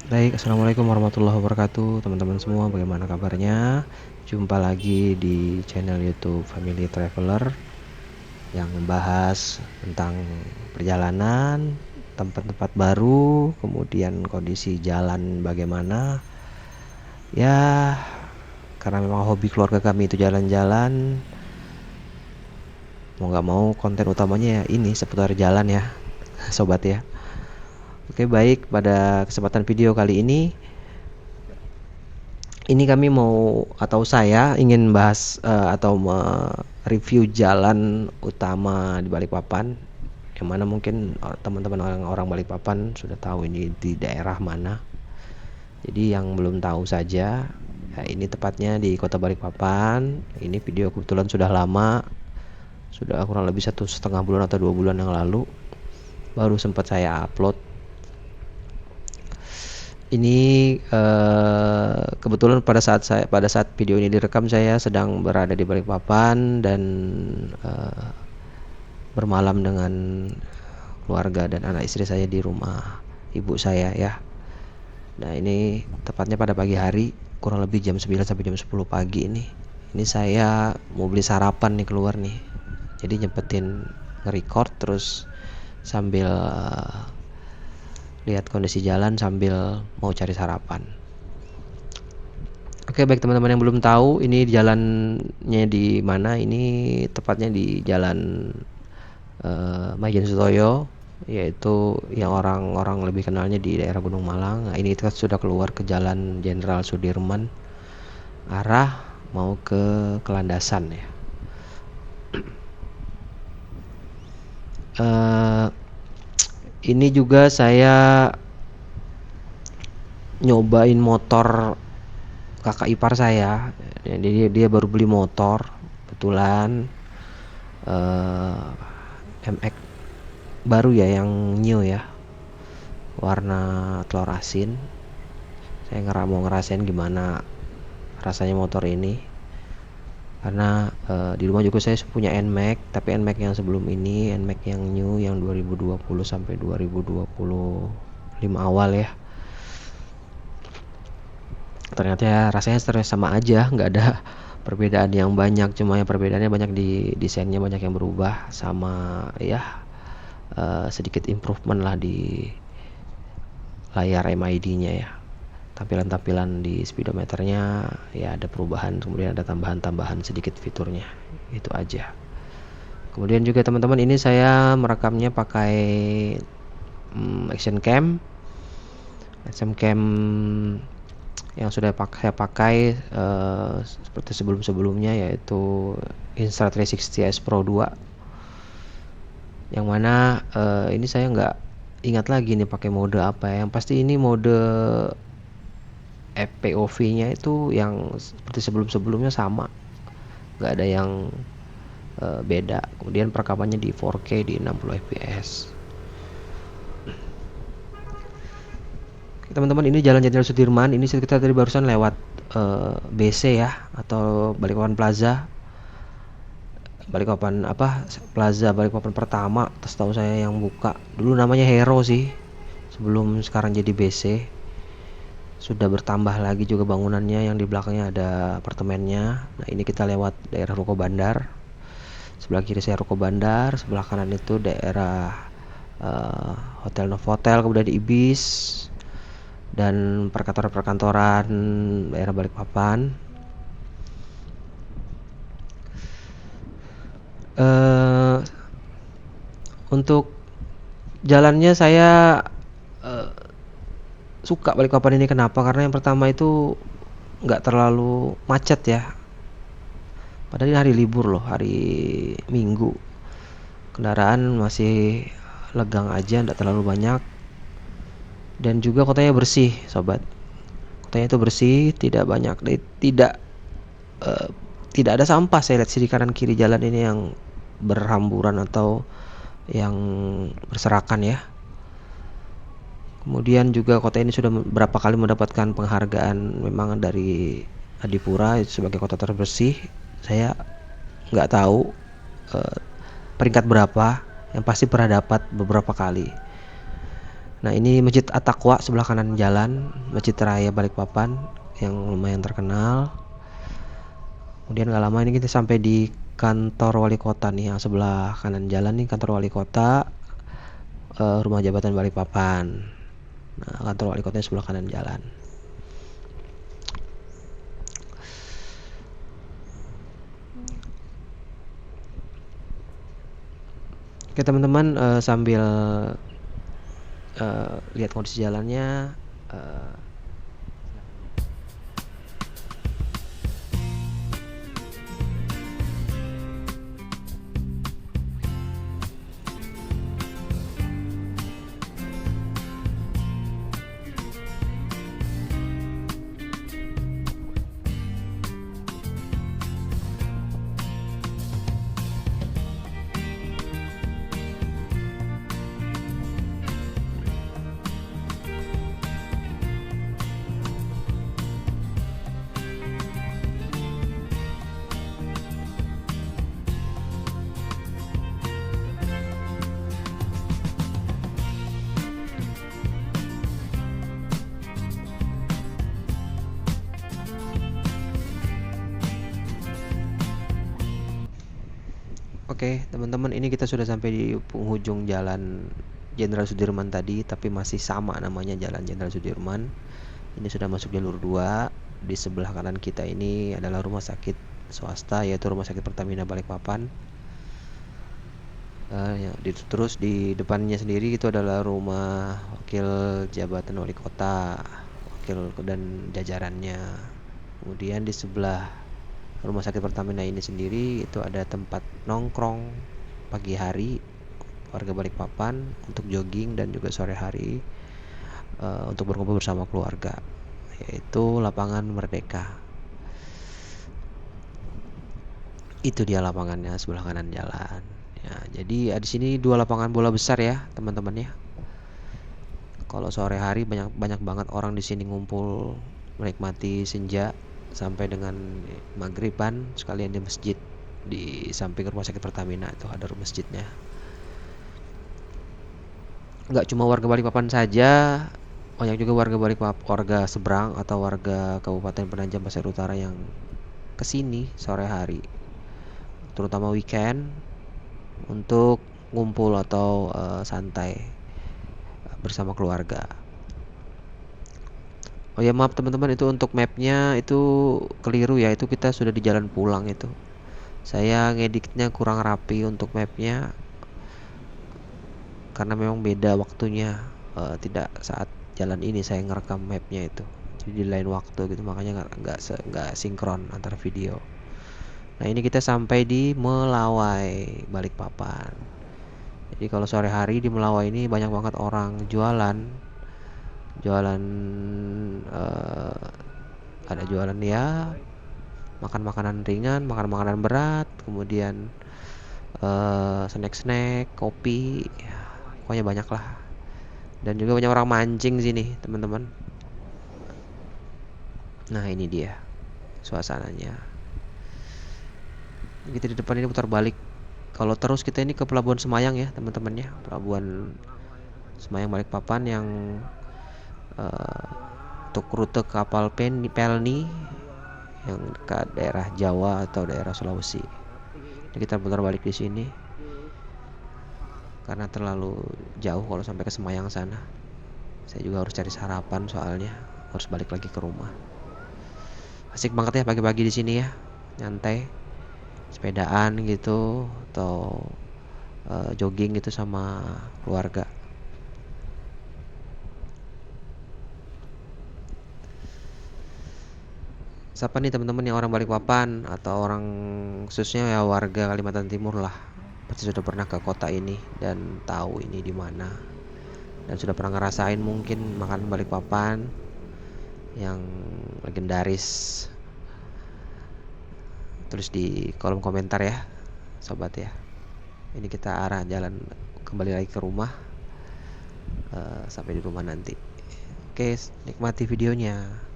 Baik, assalamualaikum warahmatullahi wabarakatuh, teman-teman semua. Bagaimana kabarnya? Jumpa lagi di channel YouTube Family Traveler yang membahas tentang perjalanan, tempat-tempat baru, kemudian kondisi jalan bagaimana. Ya, karena memang hobi keluarga kami itu jalan-jalan, mau nggak mau konten utamanya ya ini seputar jalan ya, sobat ya. Oke, baik, pada kesempatan video kali ini kami mau atau saya ingin bahas atau mereview jalan utama di Balikpapan, yang mana mungkin teman-teman orang Balikpapan sudah tahu ini di daerah mana. Jadi yang belum tahu saja, ya ini tepatnya di kota Balikpapan. Ini video kebetulan sudah lama, sudah kurang lebih 1,5 bulan atau 2 bulan yang lalu baru sempat saya upload. Ini kebetulan pada saat video ini direkam saya sedang berada di Balikpapan dan bermalam dengan keluarga dan anak istri saya di rumah ibu saya ya. Nah, ini tepatnya pada pagi hari, kurang lebih jam 9 sampai jam 10 pagi ini. Ini saya mau beli sarapan nih keluar nih. Jadi nyempetin nge-record terus sambil lihat kondisi jalan sambil mau cari sarapan. Oke, baik teman-teman yang belum tahu ini jalannya di mana, ini tepatnya di Jalan Maijen Sutoyo, yaitu yang orang-orang lebih kenalnya di daerah Gunung Malang. Nah, ini kita sudah keluar ke Jalan Jenderal Sudirman arah mau ke Kelandasan ya. Ini juga saya nyobain motor kakak ipar saya. Jadi dia baru beli motor kebetulan MX baru ya, yang new ya, warna telur asin. Saya mau ngerasain gimana rasanya motor ini, karena di rumah juga saya punya NMAX, tapi NMAX yang sebelum ini, NMAX yang new yang 2020 sampai 2025 awal ya. Ternyata ya rasanya sama aja, nggak ada perbedaan yang banyak, cuma yang perbedaannya banyak di desainnya, banyak yang berubah, sama ya sedikit improvement lah di layar MID-nya ya. Tampilan-tampilan di speedometernya ya ada perubahan, kemudian ada tambahan-tambahan sedikit fiturnya, itu aja. Kemudian juga teman-teman, ini saya merekamnya pakai action cam yang sudah saya pakai seperti sebelum-sebelumnya, yaitu Insta360S Pro 2, yang mana ini saya nggak ingat lagi nih pakai mode apa ya. Yang pasti ini mode FPOV-nya itu yang seperti sebelum-sebelumnya sama, nggak ada yang beda. Kemudian perekamannya di 4K di 60 fps. Teman-teman, ini Jalan Jenderal Sudirman. Ini kita tadi barusan lewat BC ya, atau Balikpapan Plaza. Balikpapan Plaza Balikpapan pertama, setahu saya yang buka. Dulu namanya Hero sih, sebelum sekarang jadi BC. Sudah bertambah lagi juga bangunannya, yang di belakangnya ada apartemennya. Nah, ini kita lewat daerah Ruko Bandar. Sebelah kiri saya Ruko Bandar, sebelah kanan itu daerah Hotel Novotel, kemudian Ibis, dan perkantoran-perkantoran daerah Balikpapan. Untuk jalannya saya suka Balikpapan ini, kenapa? Karena yang pertama itu nggak terlalu macet ya. Padahal ini hari libur loh, hari Minggu. Kendaraan masih legang aja, nggak terlalu banyak. Dan juga kotanya bersih, sobat. Kotanya itu bersih, tidak banyak, tidak ada sampah. Saya lihat di kanan kiri jalan ini yang berhamburan atau yang berserakan ya. Kemudian juga kota ini sudah berapa kali mendapatkan penghargaan memang dari Adipura sebagai kota terbersih. Saya nggak tahu peringkat berapa, yang pasti pernah dapat beberapa kali. Nah, ini Masjid At-Taqwa sebelah kanan jalan, Masjid Raya Balikpapan yang lumayan terkenal. Kemudian gak lama ini kita sampai di kantor wali kota nih, yang sebelah kanan jalan nih kantor wali kota, rumah jabatan Balikpapan. Nah, kantor wali kotanya sebelah kanan jalan. Oke teman-teman, sambil lihat kondisi jalannya, uh, Oke, teman-teman, ini kita sudah sampai di penghujung jalan Jenderal Sudirman tadi, tapi masih sama namanya Jalan Jenderal Sudirman. Ini sudah masuk jalur 2. Di sebelah kanan kita ini adalah rumah sakit swasta, yaitu Rumah Sakit Pertamina Balikpapan. Terus di depannya sendiri itu adalah rumah wakil jabatan wali kota, wakil dan jajarannya. Kemudian di sebelah Rumah Sakit Pertamina ini sendiri itu ada tempat nongkrong pagi hari warga Balikpapan untuk jogging, dan juga sore hari untuk berkumpul bersama keluarga, yaitu lapangan Merdeka. Itu dia lapangannya sebelah kanan jalan. Ya, jadi di sini 2 lapangan bola besar ya, teman-teman ya. Kalau sore hari banyak banget orang di sini ngumpul menikmati senja sampai dengan maghriban, sekalian di masjid di samping Rumah Sakit Pertamina itu ada masjidnya. Nggak cuma warga Balikpapan saja, banyak juga warga Balikpapan, warga seberang atau warga Kabupaten Penajam Pasir Utara yang kesini sore hari, terutama weekend, untuk ngumpul atau santai bersama keluarga. Oh ya, maaf teman-teman, itu untuk mapnya itu keliru ya, itu kita sudah di jalan pulang itu. Saya ngeditnya kurang rapi untuk mapnya karena memang beda waktunya, tidak saat jalan ini saya ngerekam mapnya itu, jadi di lain waktu gitu, makanya nggak sinkron antar video. Nah, ini kita sampai di Melawai Balikpapan. Jadi kalau sore hari di Melawai ini banyak banget orang jualan ada jualan ya, makan makanan ringan, makan makanan berat, kemudian snack-snack, kopi, ya, pokoknya banyak lah. Dan juga banyak orang mancing sini, teman-teman. Nah, ini dia suasananya. Kita di depan ini putar balik. Kalau terus kita ini ke Pelabuhan Semayang ya, teman-teman ya. Pelabuhan Semayang Balikpapan yang untuk rute kapal Pelni yang ke daerah Jawa atau daerah Sulawesi. Jadi kita putar balik di sini karena terlalu jauh kalau sampai ke Semayang sana. Saya juga harus cari sarapan soalnya harus balik lagi ke rumah. Asik banget ya pagi-pagi di sini ya, nyantai, sepedaan gitu atau jogging gitu sama keluarga. Siapa nih teman-teman yang orang Balikpapan atau orang khususnya ya warga Kalimantan Timur lah, pasti sudah pernah ke kota ini dan tahu ini di mana, dan sudah pernah ngerasain mungkin makan Balikpapan yang legendaris. Tulis di kolom komentar ya sobat ya. Ini kita arah jalan kembali lagi ke rumah, sampai di rumah nanti. Oke, nikmati videonya.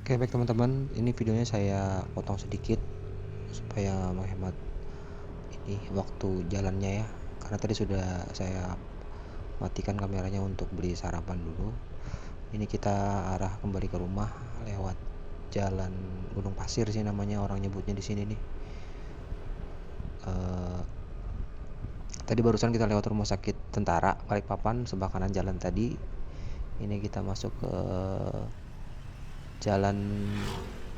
Oke, baik teman-teman, ini videonya saya potong sedikit supaya menghemat ini waktu jalannya ya, karena tadi sudah saya matikan kameranya untuk beli sarapan dulu. Ini kita arah kembali ke rumah lewat jalan Gunung Pasir sih namanya orang nyebutnya di sini nih. Tadi barusan kita lewat rumah sakit tentara Balikpapan sebelah kanan jalan tadi. Ini kita masuk ke jalan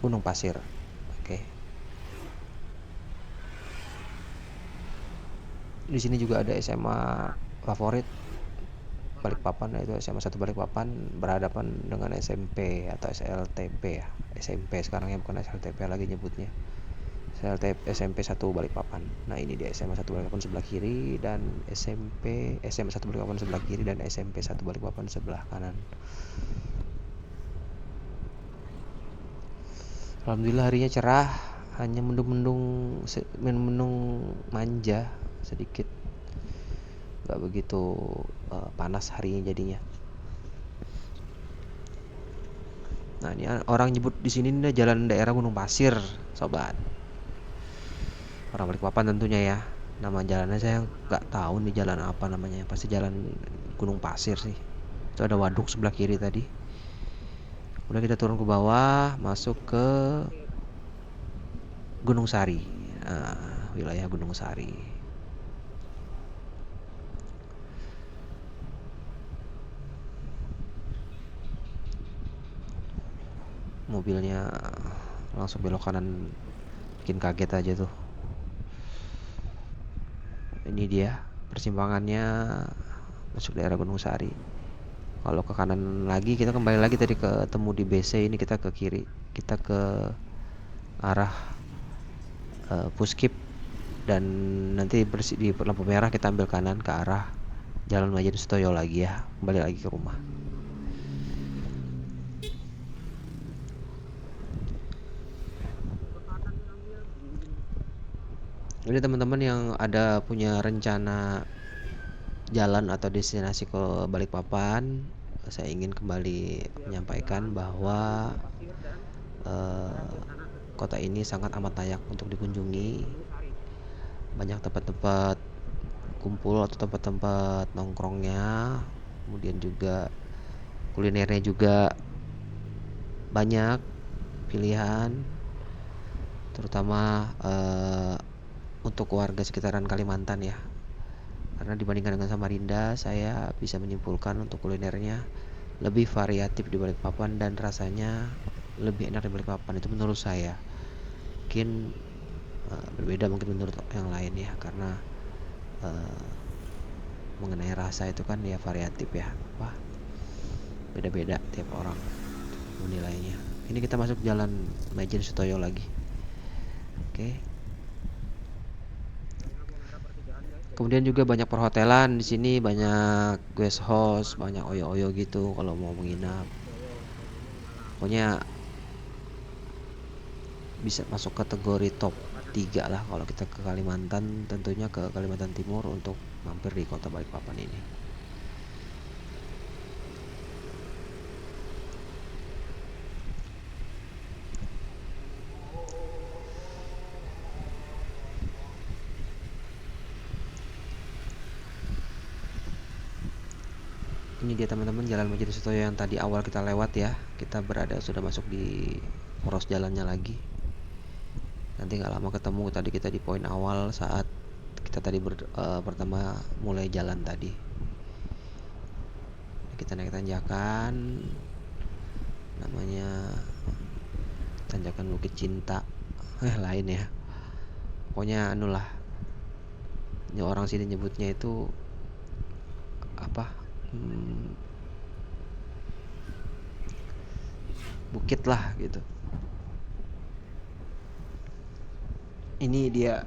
Gunung Pasir. Oke. Di sini juga ada SMA favorit Balikpapan, yaitu SMA 1 Balikpapan berhadapan dengan SMP atau SLTP ya. SMP sekarang ya, bukan SLTP lagi nyebutnya. SMP 1 Balikpapan. Nah, ini dia SMA 1 Balikpapan sebelah kiri dan SMA 1 Balikpapan sebelah kiri dan SMP 1 Balikpapan sebelah kanan. Alhamdulillah harinya cerah, hanya mendung manja sedikit. Gak begitu panas harinya jadinya. Nah, ini orang nyebut di sini nih jalan daerah Gunung Pasir, sobat. Orang Balikpapan tentunya ya. Nama jalannya saya nggak tahu nih jalan apa namanya. Pasti jalan Gunung Pasir sih. Itu ada waduk sebelah kiri tadi. Kemudian kita turun ke bawah, masuk ke Gunung Sari. Nah, wilayah Gunung Sari. Mobilnya langsung belok kanan, bikin kaget aja tuh. Ini dia persimpangannya masuk daerah Gunung Sari. Kalau ke kanan lagi kita kembali lagi tadi ketemu di BC, ini kita ke kiri, kita ke arah Puskip, dan nanti di lampu merah kita ambil kanan ke arah Jalan Majen Sutoyo lagi ya, kembali lagi ke rumah. Jadi teman-teman yang ada punya rencana jalan atau destinasi ke Balikpapan, saya ingin kembali menyampaikan bahwa kota ini sangat amat layak untuk dikunjungi. Banyak tempat-tempat kumpul atau tempat-tempat nongkrongnya, kemudian juga kulinernya juga banyak pilihan, terutama untuk warga sekitaran Kalimantan ya. Karena dibandingkan dengan Samarinda, saya bisa menyimpulkan untuk kulinernya lebih variatif di Balikpapan dan rasanya lebih enak di Balikpapan, itu menurut saya. Mungkin berbeda mungkin menurut yang lain ya, karena mengenai rasa itu kan ya variatif ya, beda-beda tiap orang menilainya. Ini kita masuk Jalan Majen Sutoyo lagi. Oke. Kemudian juga banyak perhotelan di sini, banyak guest house, banyak oyo-oyo gitu kalau mau menginap. Pokoknya bisa masuk kategori top 3 lah kalau kita ke Kalimantan, tentunya ke Kalimantan Timur untuk mampir di kota Balikpapan ini. Ini dia teman-teman Jalan Majen Sutoyo yang tadi awal kita lewat ya. Kita sudah masuk di poros jalannya lagi. Nanti nggak lama ketemu, tadi kita di poin awal saat kita tadi pertama mulai jalan tadi. Kita naik tanjakan, namanya tanjakan Bukit Cinta. Lain ya. Pokoknya anulah. Ini orang sini nyebutnya itu apa? Bukit lah gitu. Ini dia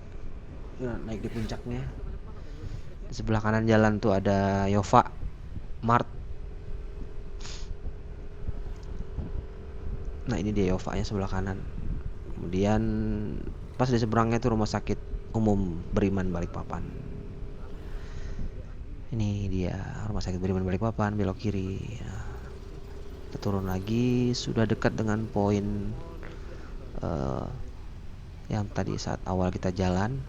naik di puncaknya. Di sebelah kanan jalan tuh ada Yova Mart. Nah, ini dia Yova-nya sebelah kanan. Kemudian pas di seberangnya itu Rumah Sakit Umum Beriman Balikpapan. Ini dia Rumah Sakit Beriman Balikpapan, belok kiri. Nah, kita turun lagi, sudah dekat dengan poin yang tadi saat awal kita jalan.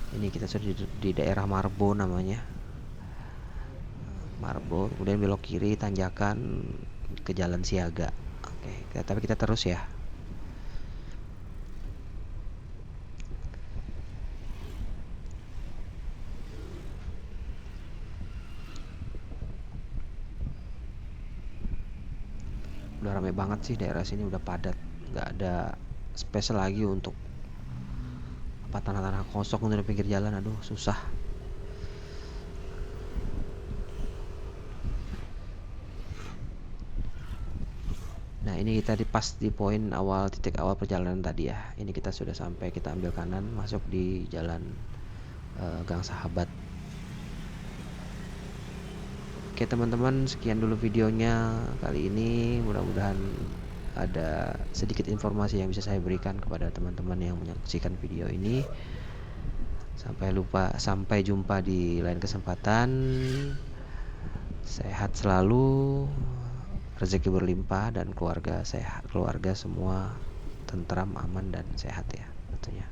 Ini kita sudah di daerah Marbo namanya, Marbo, kemudian belok kiri tanjakan ke Jalan Siaga. Oke, tapi kita terus ya. Udah rame banget sih daerah sini, udah padat, nggak ada space lagi untuk apa tanah-tanah kosong untuk di pinggir jalan. Aduh, susah. Nah, ini kita pas di poin awal, titik awal perjalanan tadi ya. Ini kita sudah sampai, kita ambil kanan masuk di jalan Gang Sahabat. Oke teman-teman, sekian dulu videonya kali ini. Mudah-mudahan ada sedikit informasi yang bisa saya berikan kepada teman-teman yang menyaksikan video ini. Sampai jumpa di lain kesempatan. Sehat selalu, rezeki berlimpah, dan keluarga sehat, keluarga semua tentram, aman, dan sehat ya tentunya.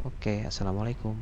Oke, assalamualaikum.